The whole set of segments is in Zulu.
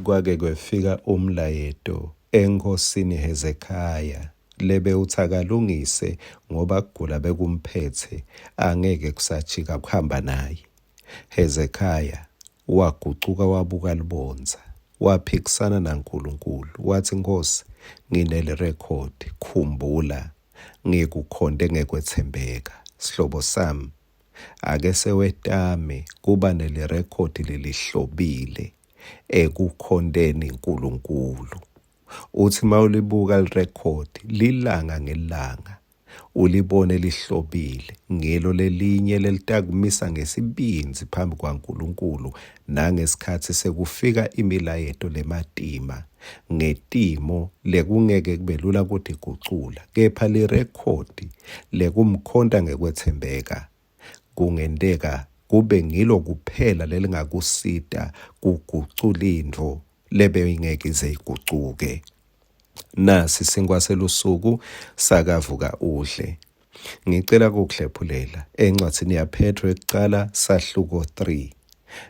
Kwake kwefika umlayeto enkosini Hezekhaya lebe uthakalungise ngoba kugula bekumphethe angeke kusajika kuhamba naye. Hezekhaya wagucuka wabuka libonza, waphikisana naNkulunkulu, wathi Nkosi, nginele record, khumbula ngikukhonde ngekwethembeka. Sihlobo sami, ake sewetame kuba nele record lelihlobile ekukhondeni uNkulunkulu. Uthi mawulibuka lirecord lilanga ngelanga ulibone lihlobile ngelo lelinye lelitakumisa ngesibinzi phambi kwaNkulunkulu nangesikhathi sekufika imilayeto lematima ngetimo lekungeke kube lula ukuthi igucula, kepha lirecord lekumkhonda ngekwethembeka kungendeka kube ngilo kuphela lelingakusita kugucula into lebe ingeke ize igucuke. Nasi singwaselusuku sakavuka udle. Ngicela ukuhlephulela encwadini yaPetru ekuqala sahluko 3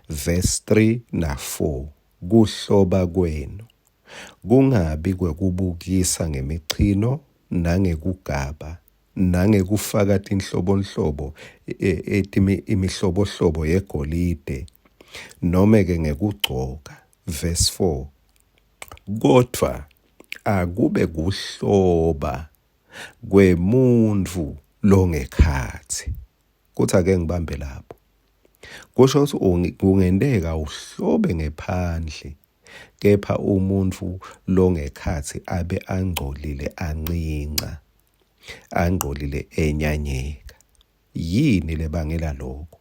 verse 3 na 4. Kuhloba kwenu kungabi kwekubukisa ngemichino nangekugaba nangekufaka tinhlobonhlobo imihlobohlobo yegolide noma ke ngekugcoka. Verse 4. Kodwa akube kuhloba kwemuntu longekhathi. Kuthi ake ngibambe lapho. Kusho ukuthi kungendeka uhlobe ngephandle kepha umuntu longekhathi abe angcolile ancinca, angcolile enyanyeka. Yini lebangela lokho?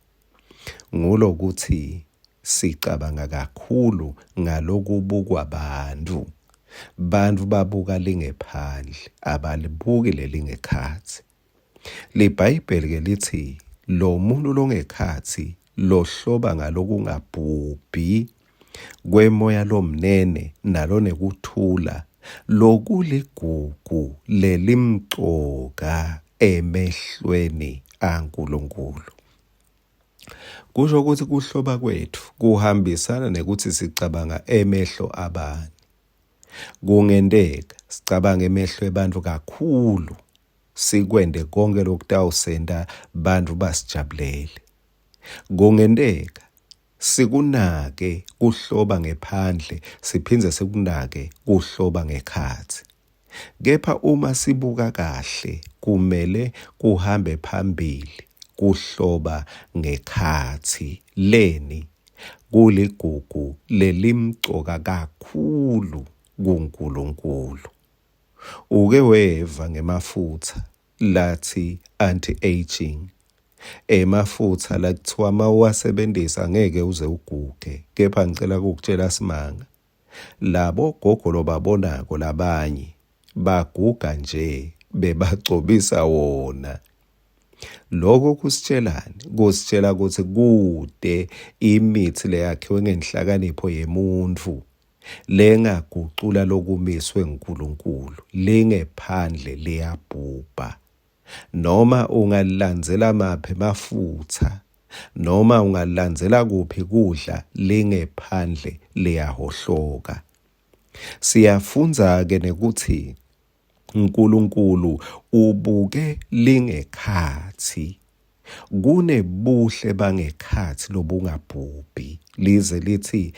Ngulokuthi sicabanga kakhulu ngalokubukwa bantu. Bantu babuka lingephandle, abalibuki lelingekhathi. LiBhayibheli ke lithi lo muntu longekhathi lohloba ngalokungabhubhi kwemoya lomnene nalonekuthula lokuligugu lelimcoka emehlweni aNkulunkulu. Kusho ukuthi kuhloba kwethu kuhambisana nekuthi sicabanga emehlo abani. Kungendeka sicabanga emehlo ebantu kakhulu, sikwende konke lokutawusenda bantu basijabulele. Kungendeka sikunake kuhloba ngephandle siphindze sikunake kuhloba ngekhathi. Kepha uma sibuka kahle kumele kuhambe phambili kuhloba ngekhathi leni kuligugu lelimcoka kakhulu kuNkulunkulu. Uke weva ngemafutha lathi anti-aging. Emafutha lakuthiwa mawasebenzisa angeke uze uguge, kepha ngicela ukutshela simanga. Labo gogo lobabonako labanye baguga nje bebagcobisa wona. Lokho kusitshelani? Kusitshela ukuthi kude imithi leyakhiwe ngenhlakanipho yemuntu lengagucula lokumiswe uNkulunkulu, lingephandle liyabhubha. Noma ungalilandzela maphi mafutha, noma ungalilandzela kuphi kudla, lingephandle liyahohloka. Siyafunza ke nekuthi uNkulunkulu ubuke lingekhathi. Kunebuhle bangekhathi lobungabhubhi. Lize lithi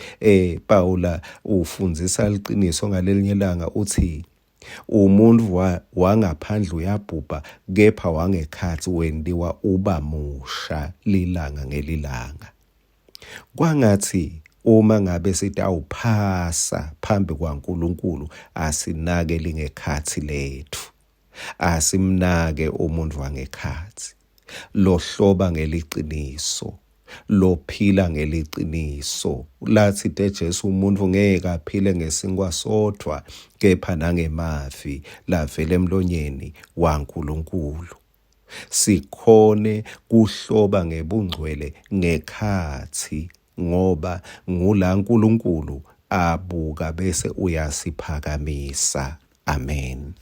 Paula ufundzisa liqiniso ngalelinye ilanga uthi umuntu wangaphandle uyabhubha kepha wangekhathi wendiwa uba musha lilanga ngelilanga. Kwangathi uma ngabe sithi awuphasa phambi kwaNkulunkulu asinake lingekhathi lethu. Asimnake umuntu wangekhathi. Lohloba ngeliqiniso, lophila ngeliqiniso. Lathi teJesu umuntu ngeke aphile ngesinkwa sodwa kepha nangemavi lavela emlonyeni waNkulunkulu. Sikhone kuhloba ngebungcwele ngekhathi ngoba ngula uNkulunkulu abuka bese uyasiphakamisa. Amen.